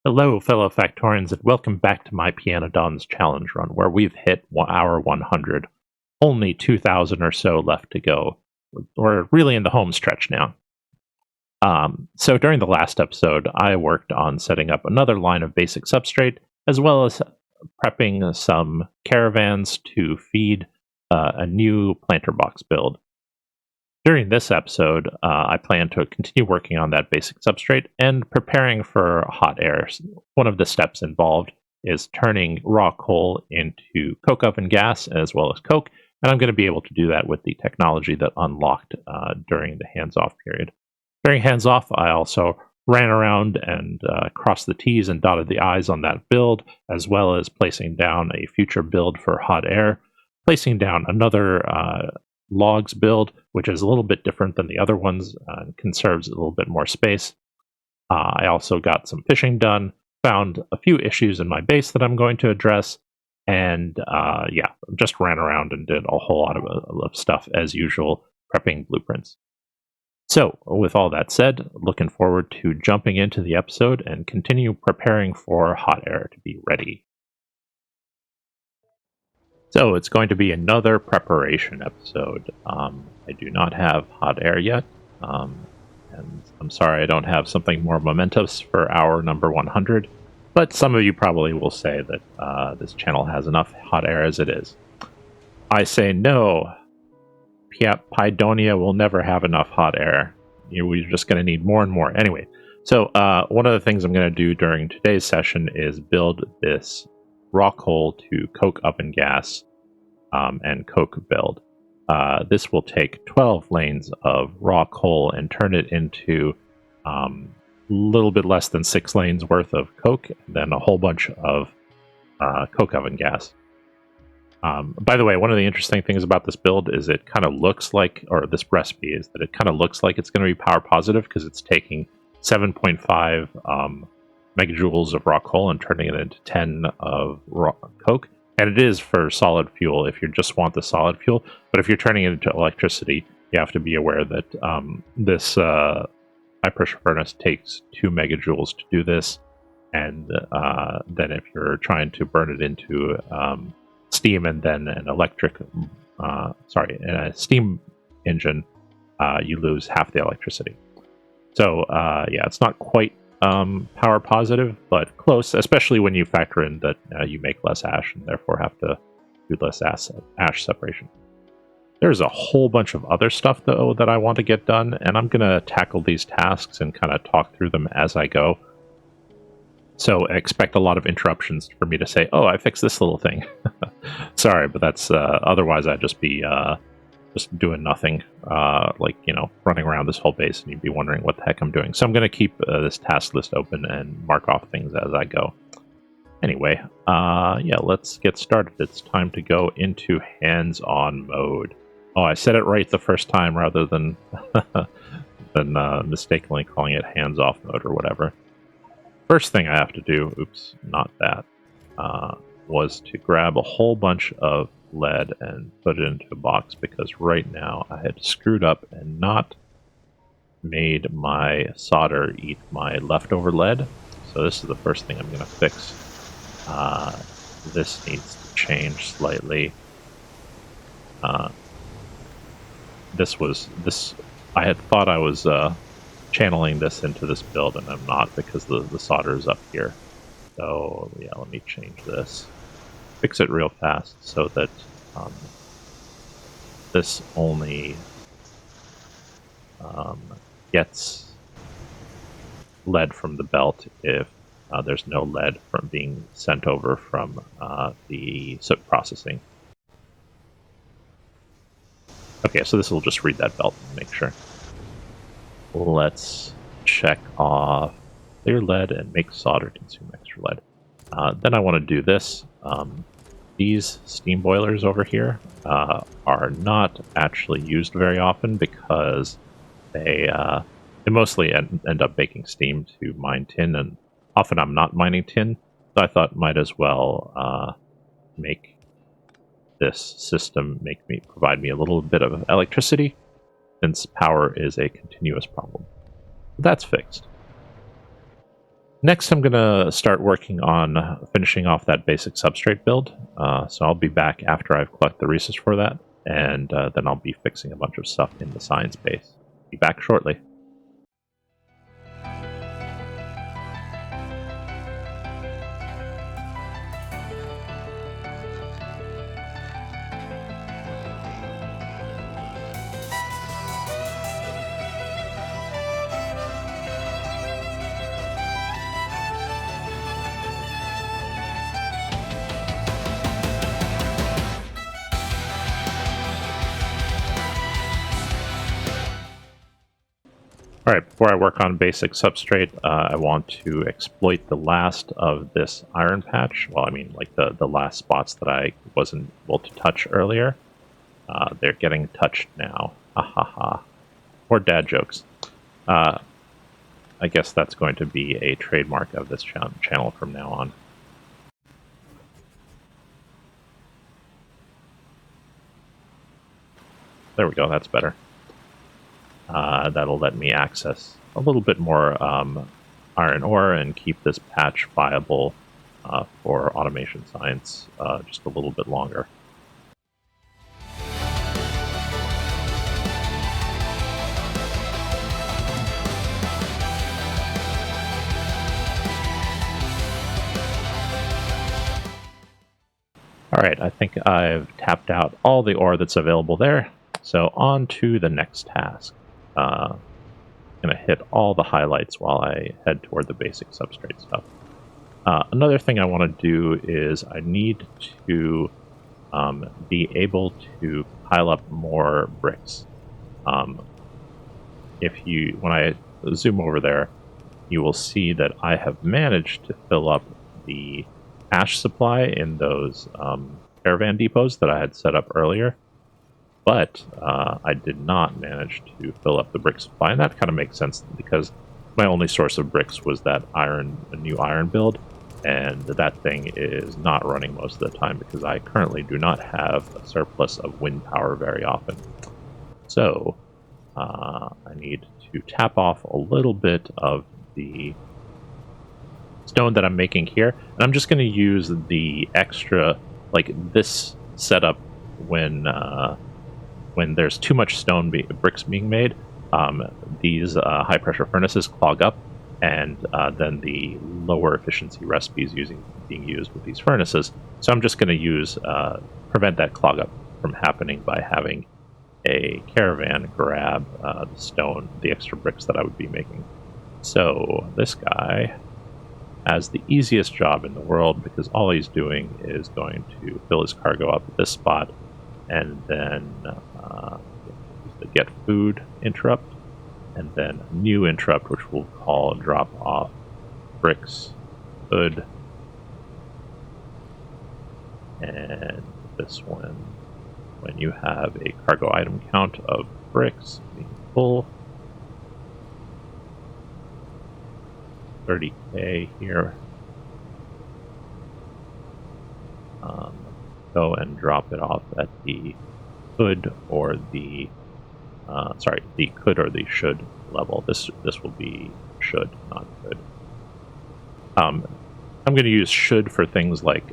Hello, fellow Factorians, and welcome back to my Pyanodons challenge run, where we've hit hour 100. Only 2,000 or so left to go. We're really in the home stretch now. So during the last episode, I worked on setting up another line of basic substrate, as well as prepping some caravans to feed a new planter box build. During this episode, I plan to continue working on that basic substrate and preparing for hot air. One of the steps involved is turning raw coal into coke oven gas as well as coke, and I'm going to be able to do that with the technology that unlocked during the hands-off period. During hands-off, I also ran around and crossed the T's and dotted the I's on that build, as well as placing down a future build for hot air, placing down another logs build, which is a little bit different than the other ones and conserves a little bit more space. I also got some fishing done, found a few issues in my base that I'm going to address, and just ran around and did a whole lot of stuff as usual, prepping blueprints. So, with all that said, looking forward to jumping into the episode and continue preparing for hot air to be ready. So it's going to be another preparation episode. I do not have hot air yet, and I'm sorry I don't have something more momentous for hour number 100, but some of you probably will say that this channel has enough hot air as it is. I say no. Paidonia will never have enough hot air. We're just going to need more and more. Anyway, so one of the things I'm going to do during today's session is build this raw coal to coke oven gas and coke build. This will take 12 lanes of raw coal and turn it into a little bit less than 6 lanes worth of coke, and then a whole bunch of coke oven gas. By the way, one of the interesting things about this build is it kind of looks like, or this recipe is that it kind of looks like it's going to be power positive because it's taking 7.5 megajoules of raw coal and turning it into 10 of raw coke. And it is for solid fuel if you just want the solid fuel. But if you're turning it into electricity, you have to be aware that this high pressure furnace takes 2 megajoules to do this. And then if you're trying to burn it into steam and then an a steam engine, you lose half the electricity. So it's not quite power positive, but close, especially when you factor in that you make less ash and therefore have to do less ash separation. There's a whole bunch of other stuff, though, that I want to get done, and I'm going to tackle these tasks and kind of talk through them as I go. So expect a lot of interruptions for me to say, oh, I fixed this little thing. Sorry, but that's otherwise I'd just be just doing nothing, running around this whole base, and you'd be wondering what the heck I'm doing. So I'm going to keep this task list open and mark off things as I go. Anyway, let's get started. It's time to go into hands-on mode. Oh, I said it right the first time rather than mistakenly calling it hands-off mode or whatever. First thing I have to do, was to grab a whole bunch of lead and put it into a box, because right now I had screwed up and not made my solder eat my leftover lead. So this is the first thing I'm going to fix. This needs to change slightly. I had thought I was channeling this into this build, and I'm not, because the solder is up here. So yeah, let me change this. Fix it real fast so that this only gets lead from the belt if there's no lead from being sent over from the soot processing. Okay, so this will just read that belt and make sure. Let's check off clear lead and make solder consume extra lead. Then I want to do this. These steam boilers over here are not actually used very often because they mostly end up making steam to mine tin, and often I'm not mining tin, so I thought might as well make this system provide me a little bit of electricity, since power is a continuous problem. That's fixed. Next, I'm going to start working on finishing off that basic substrate build. So I'll be back after I've collected the resources for that, and then I'll be fixing a bunch of stuff in the science base. Be back shortly. Alright, before I work on basic substrate, I want to exploit the last of this iron patch. Well, I mean, like the last spots that I wasn't able to touch earlier. They're getting touched now. Ha ha ha. Or dad jokes. I guess that's going to be a trademark of this channel from now on. There we go, that's better. That'll let me access a little bit more iron ore and keep this patch viable for automation science just a little bit longer. Alright, I think I've tapped out all the ore that's available there, so on to the next task. I'm going to hit all the highlights while I head toward the basic substrate stuff. Another thing I want to do is I need to be able to pile up more bricks. When I zoom over there, you will see that I have managed to fill up the ash supply in those caravan depots that I had set up earlier. But I did not manage to fill up the brick supply, and that kind of makes sense because my only source of bricks was that new iron build, and that thing is not running most of the time because I currently do not have a surplus of wind power very often. So I need to tap off a little bit of the stone that I'm making here, and I'm just going to use the extra, like this setup when there's too much stone bricks being made, these high pressure furnaces clog up, and then the lower efficiency recipes being used with these furnaces. So I'm just going to use prevent that clog up from happening by having a caravan grab the extra bricks that I would be making. So this guy has the easiest job in the world because all he's doing is going to fill his cargo up at this spot, and then the get food interrupt, and then a new interrupt which we'll call drop off bricks, food, and this one when you have a cargo item count of bricks being full, 30k here. Go and drop it off at the could or the the could or the should level. This will be should, not could. I'm going to use should for things like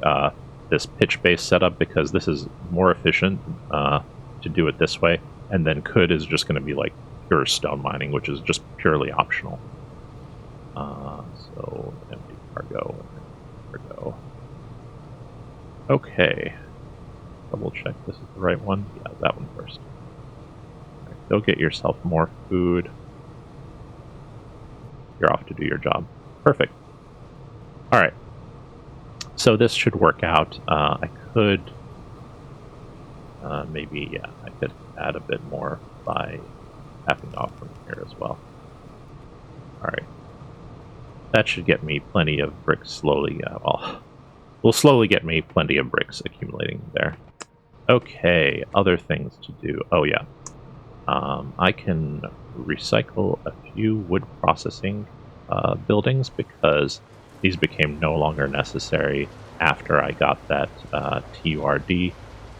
this pitch-based setup because this is more efficient to do it this way, and then could is just going to be like pure stone mining, which is just purely optional. So empty cargo. Okay. Double check this is the right one. Yeah, that one first. Right, go get yourself more food. You're off to do your job. Perfect. Alright. So this should work out. I could maybe, I could add a bit more by tapping off from here as well. Alright. That should get me plenty of bricks slowly. Will slowly get me plenty of bricks accumulating there. Okay, other things to do. Oh yeah. I can recycle a few wood processing buildings because these became no longer necessary after I got that TURD.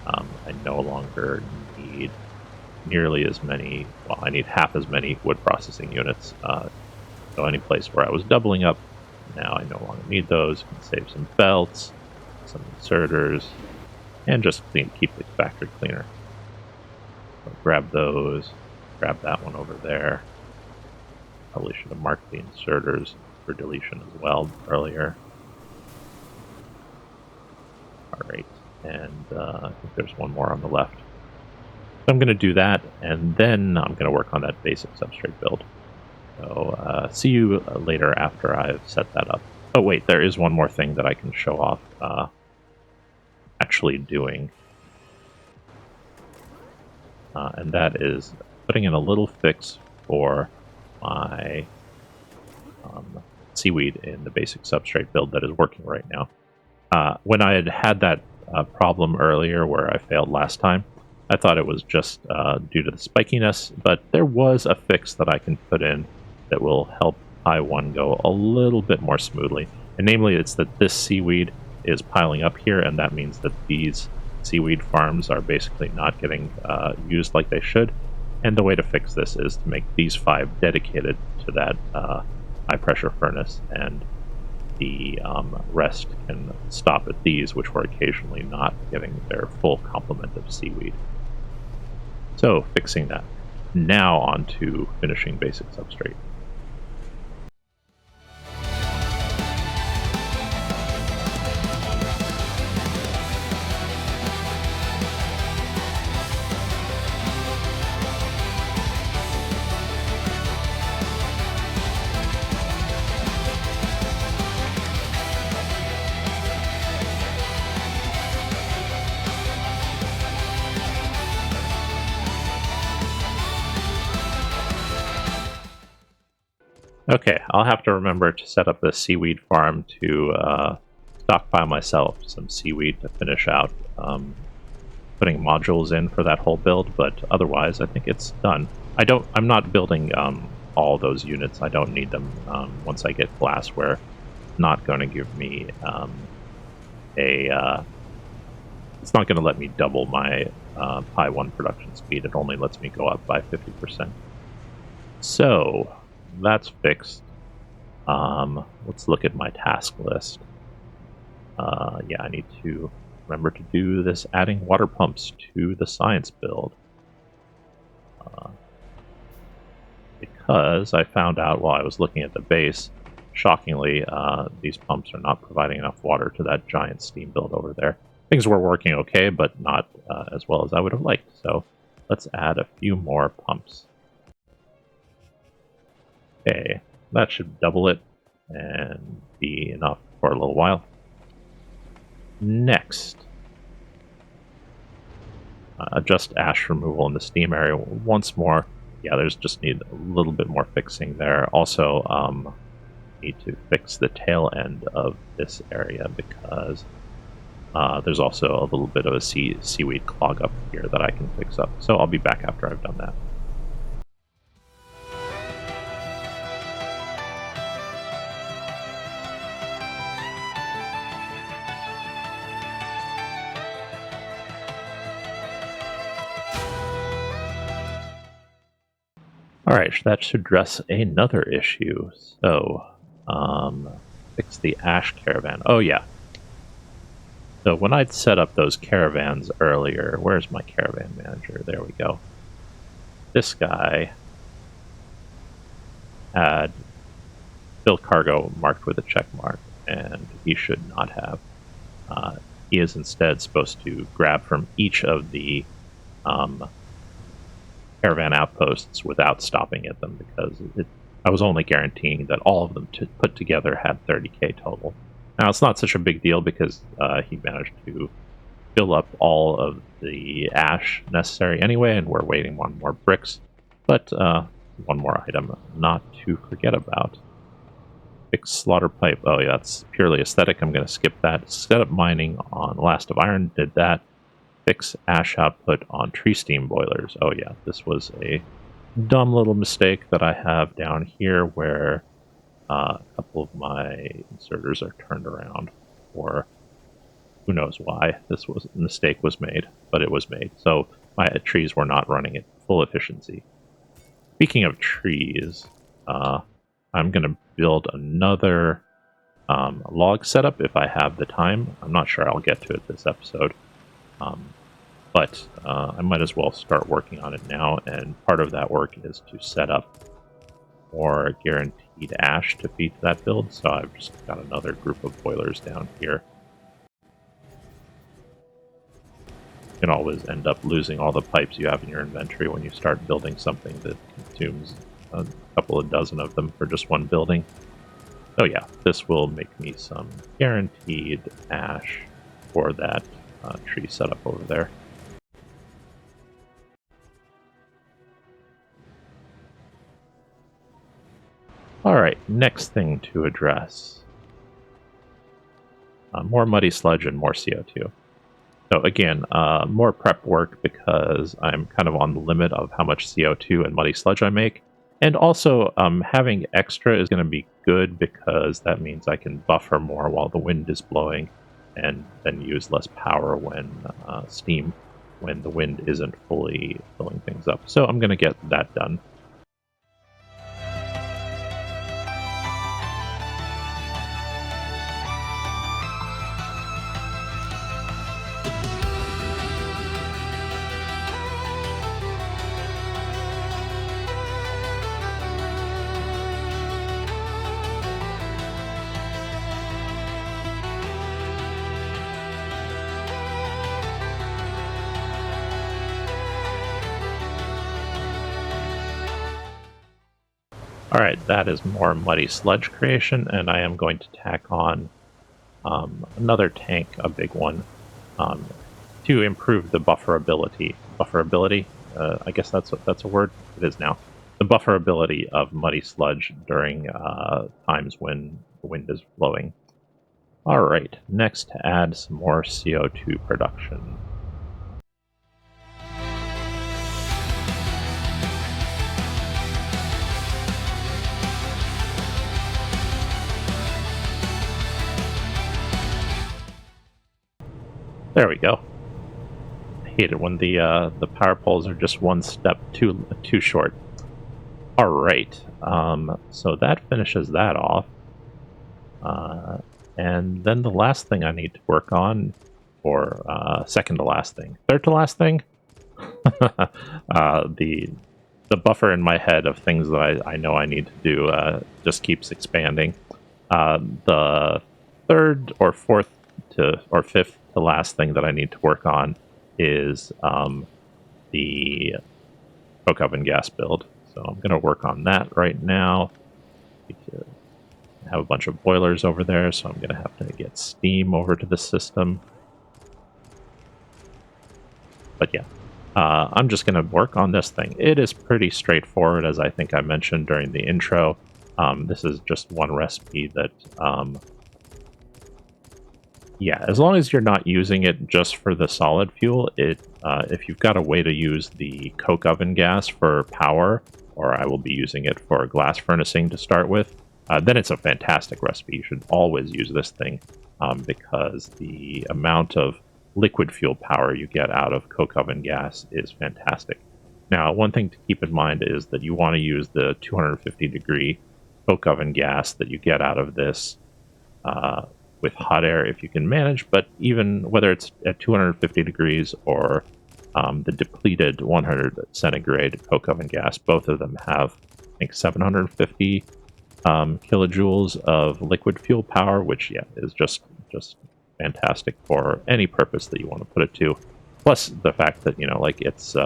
I no longer need nearly as many, I need half as many wood processing units. So any place where I was doubling up Now I no longer need those. Can save some belts, some inserters, and just keep the factory cleaner. So grab those, grab that one over there. Probably should have marked the inserters for deletion as well earlier. Alright, and I think there's one more on the left. So I'm going to do that, and then I'm going to work on that basic substrate build. So see you later after I've set that up. Oh wait, there is one more thing that I can show off actually doing. And that is putting in a little fix for my seaweed in the basic substrate build that is working right now. When I had that problem earlier where I failed last time, I thought it was just due to the spikiness, but there was a fix that I can put in that will help I1 go a little bit more smoothly. And namely, it's that this seaweed is piling up here, and that means that these seaweed farms are basically not getting used like they should. And the way to fix this is to make these 5 dedicated to that high pressure furnace, and the rest can stop at these, which were occasionally not getting their full complement of seaweed. So, fixing that. Now on to finishing basic substrate. Okay, I'll have to remember to set up the seaweed farm to stockpile myself some seaweed to finish out putting modules in for that whole build, but otherwise I think it's done. I'm not building all those units. I don't need them. Once I get glassware, it's not going to give me it's not going to let me double my Pi 1 production speed. It only lets me go up by 50%. So that's fixed. Let's look at my task list. Yeah, I need to remember to do this adding water pumps to the science build. Because I found out while I was looking at the base, shockingly, these pumps are not providing enough water to that giant steam build over there. Things were working okay, but not as well as I would have liked. So let's add a few more pumps. Okay, that should double it and be enough for a little while. Next, adjust ash removal in the steam area once more. Yeah, there's just need a little bit more fixing there. Also, need to fix the tail end of this area because there's also a little bit of a seaweed clog up here that I can fix up. So I'll be back after I've done that. Alright, that should address another issue. So, fix the ash caravan. Oh yeah. So when I'd set up those caravans earlier, where's my caravan manager? There we go. This guy had fill cargo marked with a check mark, and he should not have. He is instead supposed to grab from each of the caravan outposts without stopping at them, because I was only guaranteeing that all of them put together had 30k total. Now, it's not such a big deal because he managed to fill up all of the ash necessary anyway, and we're waiting on more bricks. But one more item not to forget about. Fix slaughter pipe. Oh yeah, it's purely aesthetic. I'm going to skip that. Set up mining on Last of Iron. Did that. Fix ash output on tree steam boilers. Oh yeah, this was a dumb little mistake that I have down here where a couple of my inserters are turned around, or who knows why this mistake was made, but it was made. So my trees were not running at full efficiency. Speaking of trees, I'm going to build another log setup if I have the time. I'm not sure I'll get to it this episode. But I might as well start working on it now, and part of that work is to set up more guaranteed ash to feed that build, so I've just got another group of boilers down here. You can always end up losing all the pipes you have in your inventory when you start building something that consumes a couple of dozen of them for just one building. So yeah, this will make me some guaranteed ash for that tree setup over there. Alright, next thing to address. More muddy sludge and more CO2. So again, more prep work because I'm kind of on the limit of how much CO2 and muddy sludge I make. And also, having extra is going to be good because that means I can buffer more while the wind is blowing and then use less power when steam when the wind isn't fully filling things up. So I'm going to get that done. Alright, that is more muddy sludge creation, and I am going to tack on another tank, a big one, to improve the bufferability. Bufferability? I guess that's a word? It is now. The bufferability of muddy sludge during times when the wind is blowing. Alright, next to add some more CO2 production. There we go. I hate it when the power poles are just one step too short. All right, so that finishes that off, and then the last thing I need to work on, or second to last thing, third to last thing, the buffer in my head of things that I know I need to do just keeps expanding. The third or fourth or fifth to last thing that I need to work on is the coke oven gas build. So I'm going to work on that right now. I have a bunch of boilers over there, so I'm going to have to get steam over to the system. But yeah, I'm just going to work on this thing. It is pretty straightforward, as I think I mentioned during the intro. This is just one recipe that yeah, as long as you're not using it just for the solid fuel, if you've got a way to use the coke oven gas for power, or I will be using it for glass furnacing to start with, then it's a fantastic recipe. You should always use this thing because the amount of liquid fuel power you get out of coke oven gas is fantastic. Now, one thing to keep in mind is that you want to use the 250 degree coke oven gas that you get out of this with hot air if you can manage, but even whether it's at 250 degrees or the depleted 100 centigrade coke oven gas, both of them have, I think, 750 kilojoules of liquid fuel power, which, yeah, is just fantastic for any purpose that you want to put it to. Plus the fact that, you know, like it's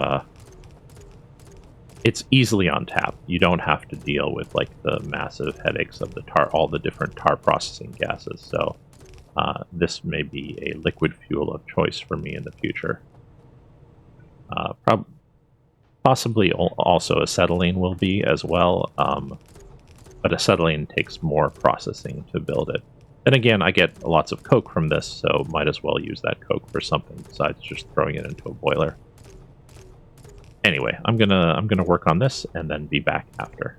easily on tap. You don't have to deal with like the massive headaches of all the different tar processing gases. So this may be a liquid fuel of choice for me in the future. Possibly also acetylene will be as well, but acetylene takes more processing to build it. Then again, I get lots of coke from this, so might as well use that coke for something besides just throwing it into a boiler. Anyway, I'm gonna work on this and then be back after.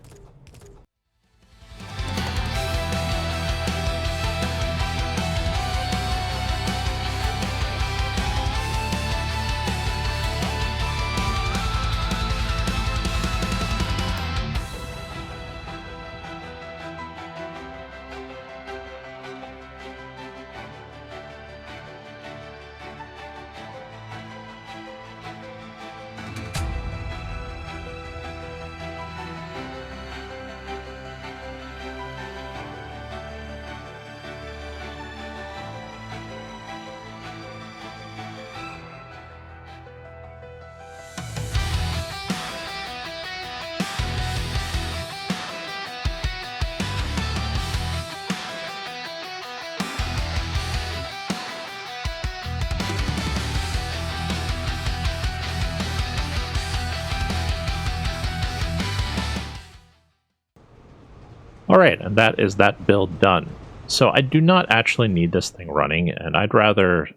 Alright, and that is that build done. So I do not actually need this thing running, and I'd rather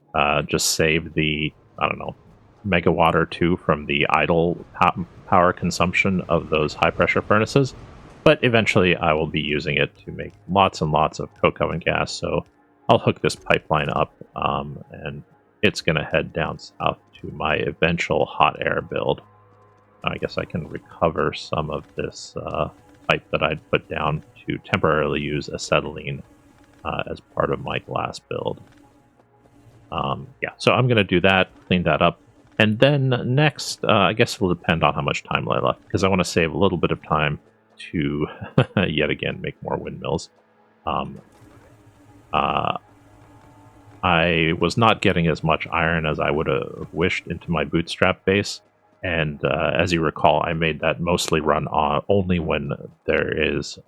just save the, I don't know, megawatt or two from the idle power consumption of those high-pressure furnaces. But eventually I will be using it to make lots and lots of coke oven gas, so I'll hook this pipeline up, and it's going to head down south to my eventual hot air build. I guess I can recover some of this pipe that I'd put down to temporarily use acetylene as part of my glass build. Yeah, so I'm going to do that, clean that up. And then next, I guess it will depend on how much time I left, because I want to save a little bit of time to, yet again, make more windmills. I was not getting as much iron as I would have wished into my bootstrap base. And as you recall, I made that mostly run on only when there is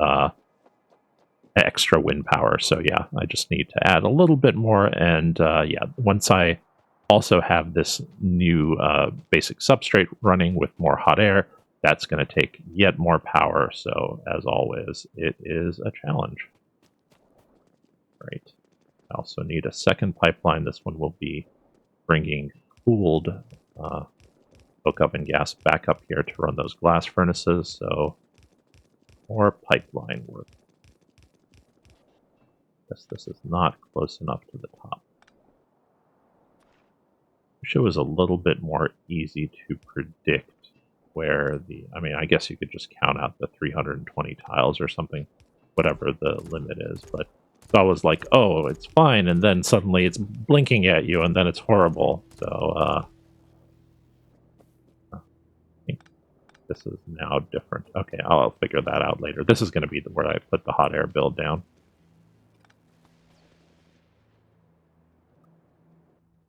extra wind power. So yeah, I just need to add a little bit more. And yeah, once I also have this new basic substrate running with more hot air, that's going to take yet more power. So as always, it is a challenge. Right. I also need a second pipeline. This one will be bringing cooled coke oven gas back up here to run those glass furnaces. So more pipeline work. Guess this is not close enough to the top. Wish it was a little bit more easy to predict where the, I mean, I guess you could just count out the 320 tiles or something, whatever the limit is, but it's always like, oh, it's fine, and then suddenly it's blinking at you, and then it's horrible. So, I think this is now different. Okay, I'll figure that out later. This is going to be where I put the hot air build down.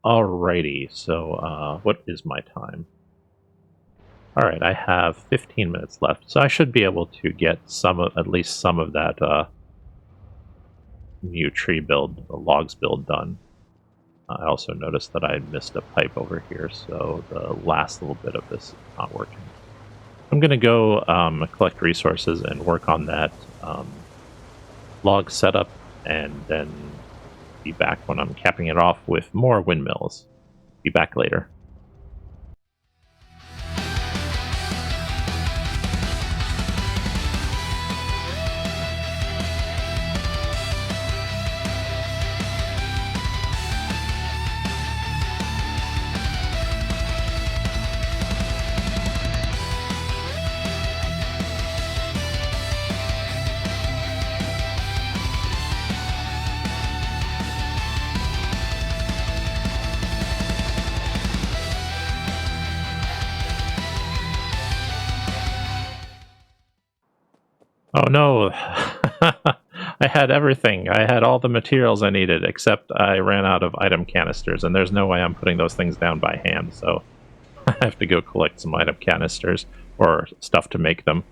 Alrighty, so what is my time? Alright, I have 15 minutes left, so I should be able to get at least some of that new tree build, the logs build done. I also noticed that I had missed a pipe over here, so the last little bit of this is not working. I'm going to go collect resources and work on that log setup, and then be back when I'm capping it off with more windmills. Be back later. Oh no, I had everything. I had all the materials I needed, except I ran out of item canisters, and there's no way I'm putting those things down by hand, so I have to go collect some item canisters, or stuff to make them.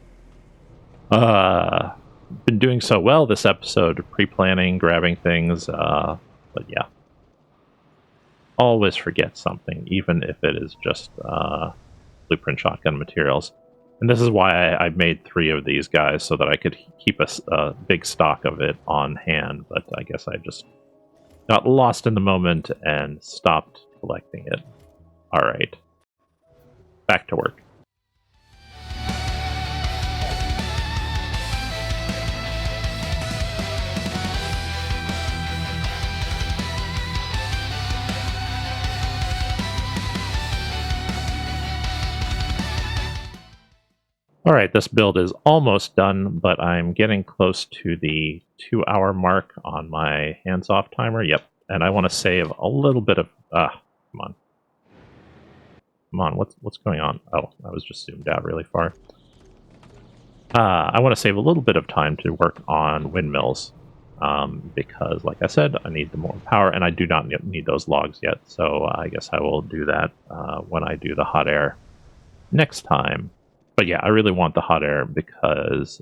Been doing so well this episode, pre-planning, grabbing things, but yeah. Always forget something, even if it is just blueprint shotgun materials. And this is why I made 3 of these guys, so that I could keep a big stock of it on hand, but I guess I just got lost in the moment and stopped collecting it. Alright. Back to work. Alright, this build is almost done, but I'm getting close to the 2-hour mark on my hands-off timer. Yep, and I want to save a little bit of... come on. Come on, what's going on? Oh, I was just zoomed out really far. I want to save a little bit of time to work on windmills, because, like I said, I need the more power, and I do not need those logs yet, so I guess I will do that when I do the hot air next time. But yeah, I really want the hot air because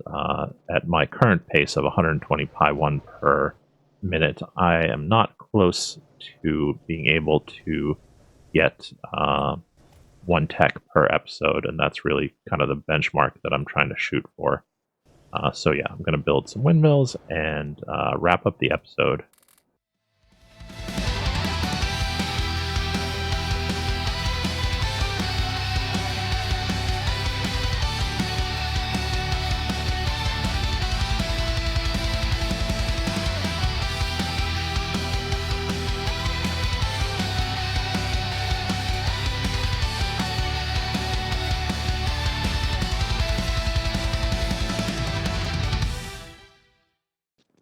at my current pace of 120 pi 1 per minute, I am not close to being able to get 1 tech per episode, and that's really kind of the benchmark that I'm trying to shoot for. So yeah, I'm going to build some windmills and wrap up the episode.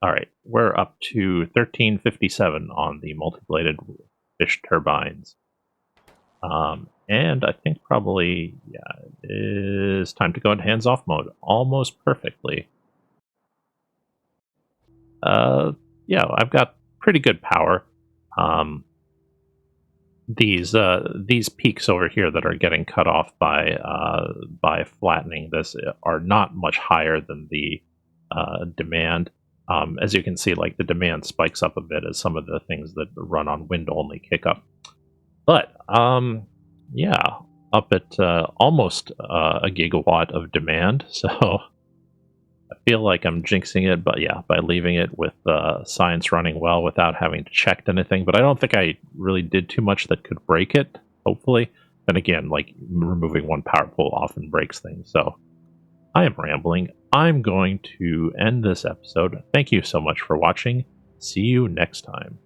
All right, we're up to 1357 on the multi-bladed fish turbines. And I think probably, yeah, it is time to go into hands-off mode almost perfectly. Yeah, I've got pretty good power. These peaks over here that are getting cut off by flattening this are not much higher than the demand. As you can see, like the demand spikes up a bit as some of the things that run on wind only kick up. But yeah, up at almost a gigawatt of demand. So I feel like I'm jinxing it, but yeah, by leaving it with science running well without having to check anything. But I don't think I really did too much that could break it, hopefully. And again, like removing one power pole often breaks things. So I am rambling. I'm going to end this episode. Thank you so much for watching. See you next time.